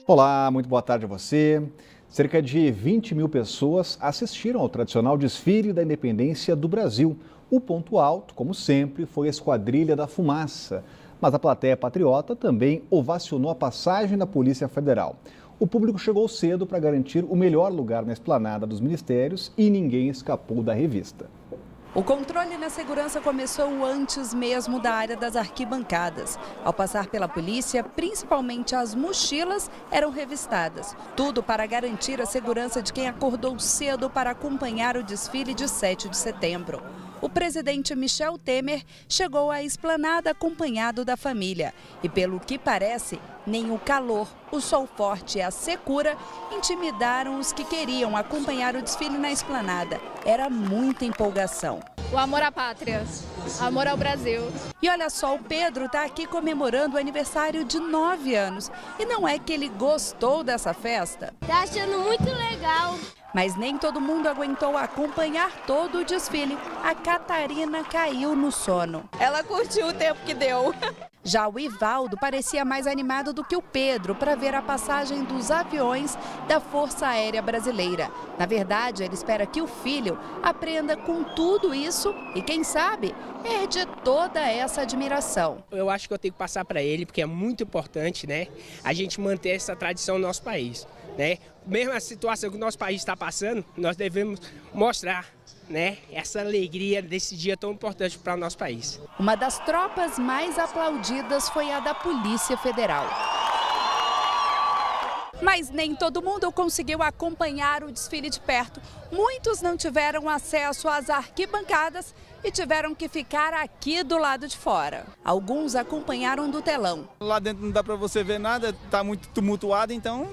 Olá, muito boa tarde a você. Cerca de 20 mil pessoas assistiram ao tradicional desfile da independência do Brasil. O ponto alto, como sempre, foi a Esquadrilha da Fumaça. Mas a plateia patriota também ovacionou a passagem da Polícia Federal. O público chegou cedo para garantir o melhor lugar na esplanada dos ministérios e ninguém escapou da revista. O controle na segurança começou antes mesmo da área das arquibancadas. Ao passar pela polícia, principalmente as mochilas eram revistadas. Tudo para garantir a segurança de quem acordou cedo para acompanhar o desfile de 7 de setembro. O presidente Michel Temer chegou à esplanada acompanhado da família. E pelo que parece, nem o calor, o sol forte e a secura intimidaram os que queriam acompanhar o desfile na esplanada. Era muita empolgação. O amor à pátria, amor ao Brasil. E olha só, o Pedro está aqui comemorando o aniversário de 9 anos. E não é que ele gostou dessa festa. Tá achando muito legal. Mas nem todo mundo aguentou acompanhar todo o desfile. A Catarina caiu no sono. Ela curtiu o tempo que deu. Já o Ivaldo parecia mais animado do que o Pedro para ver a passagem dos aviões da Força Aérea Brasileira. Na verdade, ele espera que o filho aprenda com tudo isso e, quem sabe, herde toda essa admiração. Eu acho que eu tenho que passar para ele, porque é muito importante, né, a gente manter essa tradição no nosso país. Mesmo a situação que o nosso país está passando, nós devemos mostrar, essa alegria desse dia tão importante para o nosso país. Uma das tropas mais aplaudidas foi a da Polícia Federal. Mas nem todo mundo conseguiu acompanhar o desfile de perto. Muitos não tiveram acesso às arquibancadas e tiveram que ficar aqui do lado de fora. Alguns acompanharam do telão. Lá dentro não dá para você ver nada, está muito tumultuado, então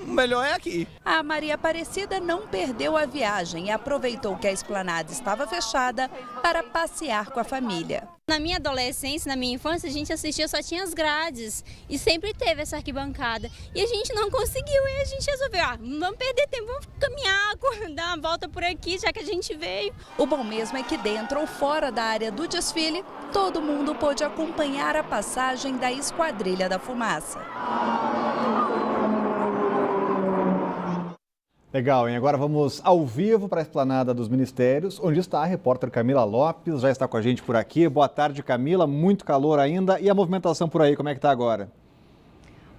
o melhor é aqui. A Maria Aparecida não perdeu a viagem e aproveitou que a esplanada estava fechada para passear com a família. Na minha adolescência, na minha infância, a gente assistia, só tinha as grades e sempre teve essa arquibancada. E a gente não conseguiu e a gente resolveu, não vamos perder tempo, vamos caminhar, dar uma volta por aqui, já que a gente veio. O bom mesmo é que dentro ou fora da área do desfile, todo mundo pôde acompanhar a passagem da Esquadrilha da Fumaça. Legal, hein? Agora vamos ao vivo para a esplanada dos ministérios, onde está a repórter Camila Lopes, já está com a gente por aqui. Boa tarde, Camila, muito calor ainda. E a movimentação por aí, como é que está agora?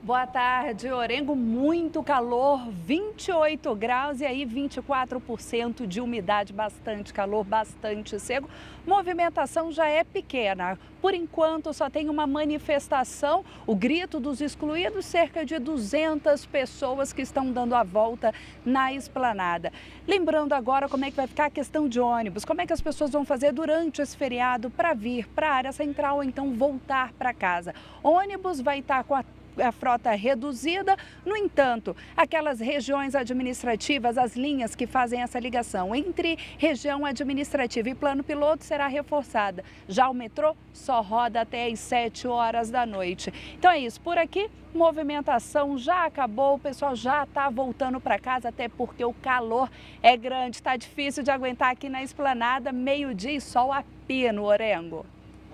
Boa tarde, Orengo, muito calor, 28 graus e aí 24% de umidade, bastante calor, bastante seco. Movimentação já é pequena, por enquanto só tem uma manifestação, o Grito dos Excluídos, cerca de 200 pessoas que estão dando a volta na esplanada. Lembrando agora como é que vai ficar a questão de ônibus, como é que as pessoas vão fazer durante esse feriado para vir para a área central ou então voltar para casa. O ônibus vai estar com a frota reduzida, no entanto, aquelas regiões administrativas, as linhas que fazem essa ligação entre região administrativa e plano piloto será reforçada. Já o metrô só roda até às 7 horas da noite. Então é isso, por aqui, movimentação já acabou, o pessoal já está voltando para casa, até porque o calor é grande, está difícil de aguentar aqui na esplanada, meio-dia e sol a pino, Orengo.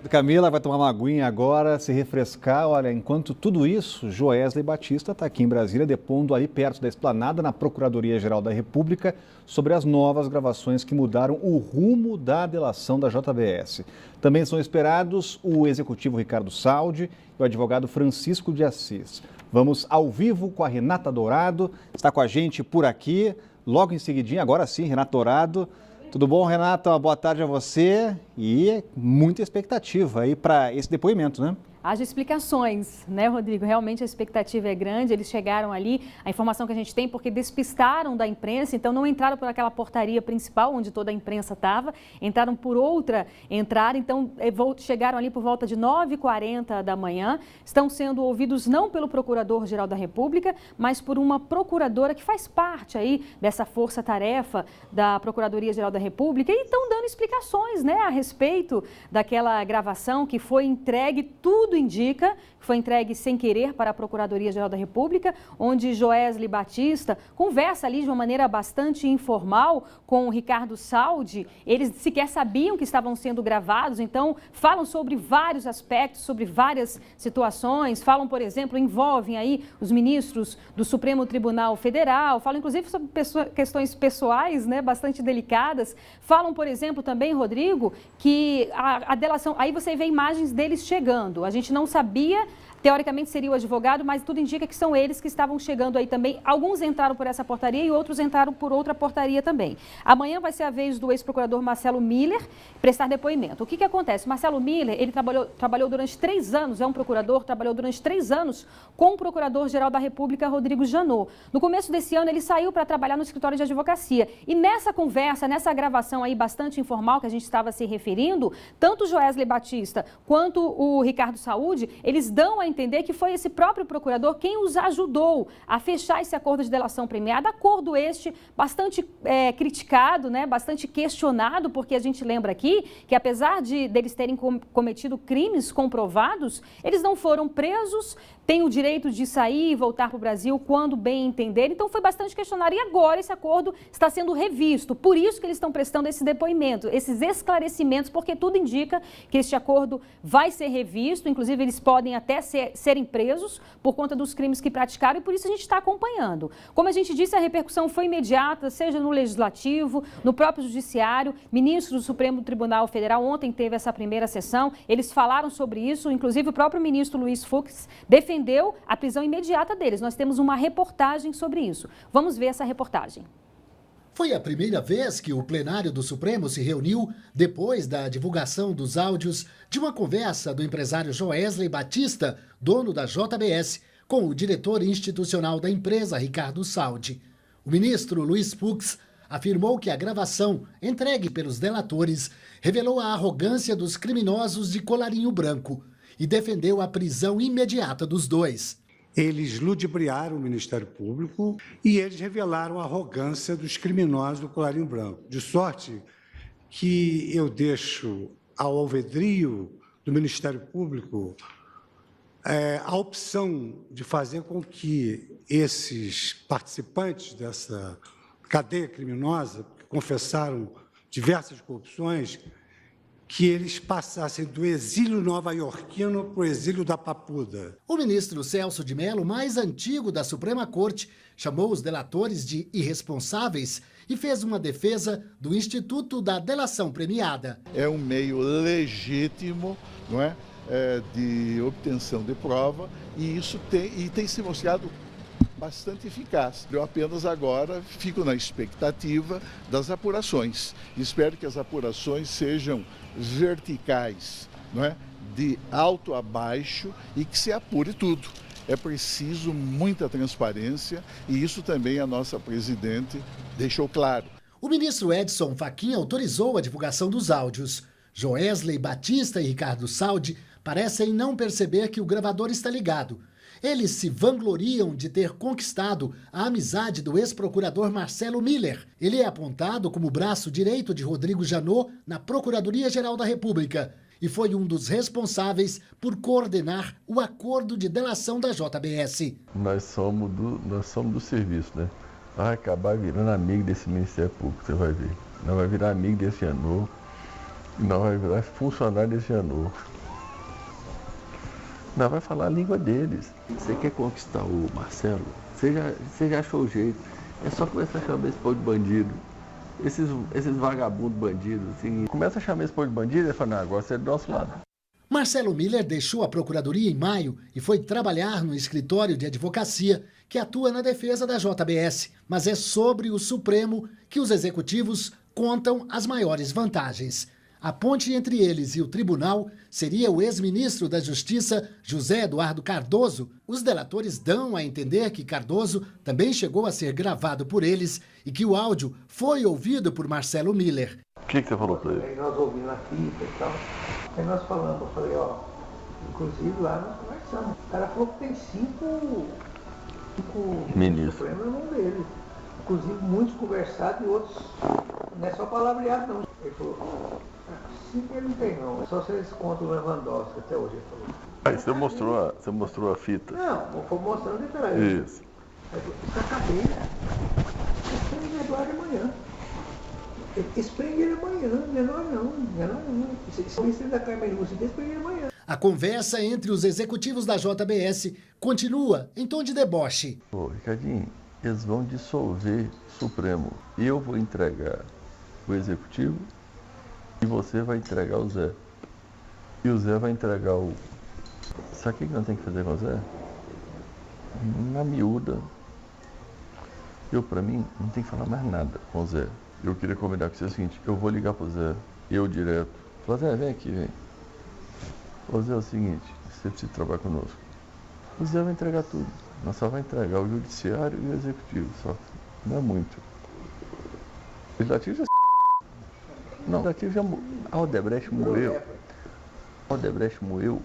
Camila vai tomar uma aguinha agora, se refrescar. Olha, enquanto tudo isso, Joesley Batista está aqui em Brasília, depondo ali perto da esplanada, na Procuradoria-Geral da República, sobre as novas gravações que mudaram o rumo da delação da JBS. Também são esperados o executivo Ricardo Saldi e o advogado Francisco de Assis. Vamos ao vivo com a Renata Dourado, está com a gente por aqui, logo em seguidinho, agora sim, Renata Dourado. Tudo bom, Renata? Uma boa tarde a você e muita expectativa aí para esse depoimento, né? Haja explicações, né, Rodrigo? Realmente a expectativa é grande, eles chegaram ali, a informação que a gente tem, porque despistaram da imprensa, então não entraram por aquela portaria principal, onde toda a imprensa estava, entraram por outra entrada, então chegaram ali por volta de 9h40 da manhã, estão sendo ouvidos não pelo Procurador-Geral da República, mas por uma procuradora que faz parte aí dessa força-tarefa da Procuradoria-Geral da República, e estão dando explicações, né, a respeito daquela gravação que foi entregue tudo tudo indica, foi entregue sem querer para a Procuradoria-Geral da República, onde Joesley Batista conversa ali de uma maneira bastante informal com o Ricardo Saldi. Eles sequer sabiam que estavam sendo gravados, então falam sobre vários aspectos, sobre várias situações. Falam, por exemplo, envolvem aí os ministros do Supremo Tribunal Federal, falam inclusive sobre questões pessoais, né, bastante delicadas. Falam, por exemplo, também, Rodrigo, que a delação... Aí você vê imagens deles chegando. A gente não sabia... Teoricamente seria o advogado, mas tudo indica que são eles que estavam chegando aí também. Alguns entraram por essa portaria e outros entraram por outra portaria também. Amanhã vai ser a vez do ex-procurador Marcelo Miller prestar depoimento. O que acontece? Marcelo Miller, ele trabalhou durante 3 anos, é um procurador, trabalhou durante 3 anos com o Procurador-Geral da República, Rodrigo Janot. No começo desse ano, ele saiu para trabalhar no escritório de advocacia. E nessa conversa, nessa gravação aí bastante informal que a gente estava se referindo, tanto o Joesley Batista quanto o Ricardo Saldi, eles dão a entender que foi esse próprio procurador quem os ajudou a fechar esse acordo de delação premiada, acordo este bastante criticado, né, bastante questionado, porque a gente lembra aqui que apesar deles terem cometido crimes comprovados, eles não foram presos, têm o direito de sair e voltar para o Brasil quando bem entender, então foi bastante questionado. E agora esse acordo está sendo revisto, por isso que eles estão prestando esse depoimento, esses esclarecimentos, porque tudo indica que este acordo vai ser revisto, inclusive eles podem até serem presos por conta dos crimes que praticaram e por isso a gente está acompanhando. Como a gente disse, a repercussão foi imediata, seja no Legislativo, no próprio Judiciário, ministros do Supremo Tribunal Federal, ontem teve essa primeira sessão, eles falaram sobre isso, inclusive o próprio ministro Luiz Fux defendeu a prisão imediata deles. Nós temos uma reportagem sobre isso. Vamos ver essa reportagem. Foi a primeira vez que o plenário do Supremo se reuniu depois da divulgação dos áudios de uma conversa do empresário Joesley Batista, dono da JBS, com o diretor institucional da empresa, Ricardo Saldi. O ministro Luiz Fux afirmou que a gravação entregue pelos delatores revelou a arrogância dos criminosos de colarinho branco e defendeu a prisão imediata dos dois. Eles ludibriaram o Ministério Público e eles revelaram a arrogância dos criminosos do colarinho branco. De sorte que eu deixo ao alvedrio do Ministério Público a opção de fazer com que esses participantes dessa cadeia criminosa, que confessaram diversas corrupções, que eles passassem do exílio nova-iorquino para o exílio da Papuda. O ministro Celso de Mello, mais antigo da Suprema Corte, chamou os delatores de irresponsáveis e fez uma defesa do Instituto da Delação Premiada. É um meio legítimo, não é? De obtenção de prova e isso tem se mostrado bastante eficaz. Eu apenas agora fico na expectativa das apurações. Espero que as apurações sejam verticais, não é? De alto a baixo e que se apure tudo. É preciso muita transparência e isso também a nossa presidente deixou claro. O ministro Edson Fachin autorizou a divulgação dos áudios. Joesley Batista e Ricardo Saldi parecem não perceber que o gravador está ligado. Eles se vangloriam de ter conquistado a amizade do ex-procurador Marcelo Miller. Ele é apontado como o braço direito de Rodrigo Janot na Procuradoria-Geral da República e foi um dos responsáveis por coordenar o acordo de delação da JBS. Nós somos do serviço, né? Vai acabar virando amigo desse Ministério Público, você vai ver. Nós vai virar amigo desse Janot e nós vai virar funcionário desse Janot. Nós vai falar a língua deles. Você quer conquistar o Marcelo? Você já achou o jeito. É só começar a chamar esse povo de bandido. Esses vagabundos bandidos. Assim. Começa a chamar esse povo de bandido e fala, não, agora você é do nosso lado. Marcelo Miller deixou a Procuradoria em maio e foi trabalhar no escritório de advocacia que atua na defesa da JBS. Mas é sobre o Supremo que os executivos contam as maiores vantagens. A ponte entre eles e o tribunal seria o ex-ministro da Justiça, José Eduardo Cardoso. Os delatores dão a entender que Cardoso também chegou a ser gravado por eles e que o áudio foi ouvido por Marcelo Miller. O que você falou para ele? Aí nós ouvimos a fita e tal. Aí nós falamos, eu falei, inclusive lá nós conversamos. O cara falou que tem cinco ministros na mão dele. Inclusive muitos conversados e outros, não é só palavreado não. Ele falou, 5 ele não tem não, é só se eles contam o Lewandowski até hoje, ele falou. Aí você mostrou a fita. Não, vou mostrando o detalhe. Isso. Está cabeça. Esprende o Eduardo amanhã. Esprende ele amanhã, menor não. Se da Carmen Lúcia, esprende ele amanhã. A conversa entre os executivos da JBS continua em tom de deboche. Ô, Ricardinho, eles vão dissolver o Supremo. E eu vou entregar o Executivo e você vai entregar o Zé. E o Zé vai entregar o... Sabe o que nós temos que fazer com o Zé? Na miúda. Pra mim, não tem que falar mais nada com o Zé. Eu queria combinar com você o seguinte, eu vou ligar pro Zé, eu direto. Falar, Zé, vem aqui, vem. Ô Zé, é o seguinte, você precisa trabalhar conosco. O Zé vai entregar tudo. Nós só vai entregar o judiciário e o executivo, só. Não é muito. O legislativo já... Não, o legislativo já... A Odebrecht moeu. A Odebrecht moeu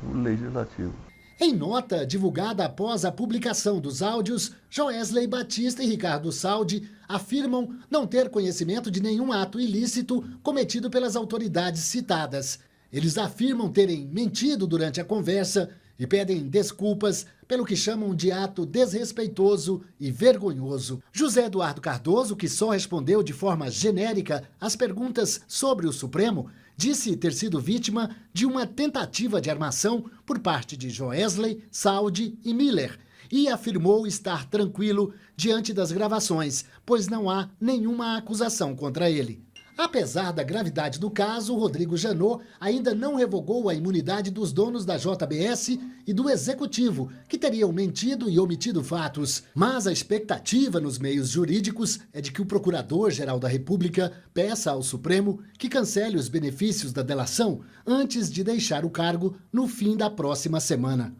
o legislativo. Em nota divulgada após a publicação dos áudios, Joesley Batista e Ricardo Saldi afirmam não ter conhecimento de nenhum ato ilícito cometido pelas autoridades citadas. Eles afirmam terem mentido durante a conversa e pedem desculpas pelo que chamam de ato desrespeitoso e vergonhoso. José Eduardo Cardoso, que só respondeu de forma genérica às perguntas sobre o Supremo, disse ter sido vítima de uma tentativa de armação por parte de Joesley, Saldi e Miller e afirmou estar tranquilo diante das gravações, pois não há nenhuma acusação contra ele. Apesar da gravidade do caso, Rodrigo Janot ainda não revogou a imunidade dos donos da JBS e do executivo, que teriam mentido e omitido fatos. Mas a expectativa nos meios jurídicos é de que o Procurador-Geral da República peça ao Supremo que cancele os benefícios da delação antes de deixar o cargo no fim da próxima semana.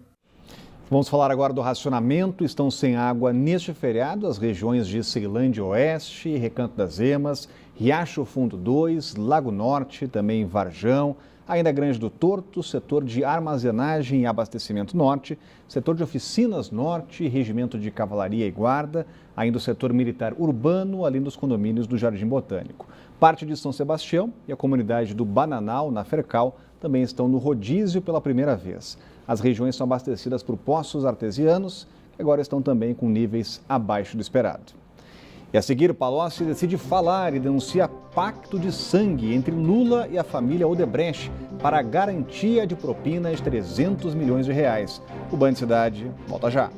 Vamos falar agora do racionamento. Estão sem água neste feriado as regiões de Ceilândia Oeste, Recanto das Emas, Riacho Fundo 2, Lago Norte, também Varjão, ainda Grande do Torto, setor de armazenagem e abastecimento norte, setor de oficinas norte, regimento de cavalaria e guarda, ainda o setor militar urbano, além dos condomínios do Jardim Botânico. Parte de São Sebastião e a comunidade do Bananal, na Fercal, também estão no rodízio pela primeira vez. As regiões são abastecidas por poços artesianos, que agora estão também com níveis abaixo do esperado. E a seguir, Palocci decide falar e denuncia pacto de sangue entre Lula e a família Odebrecht para a garantia de propina de 300 milhões de reais. O Band Cidade volta já.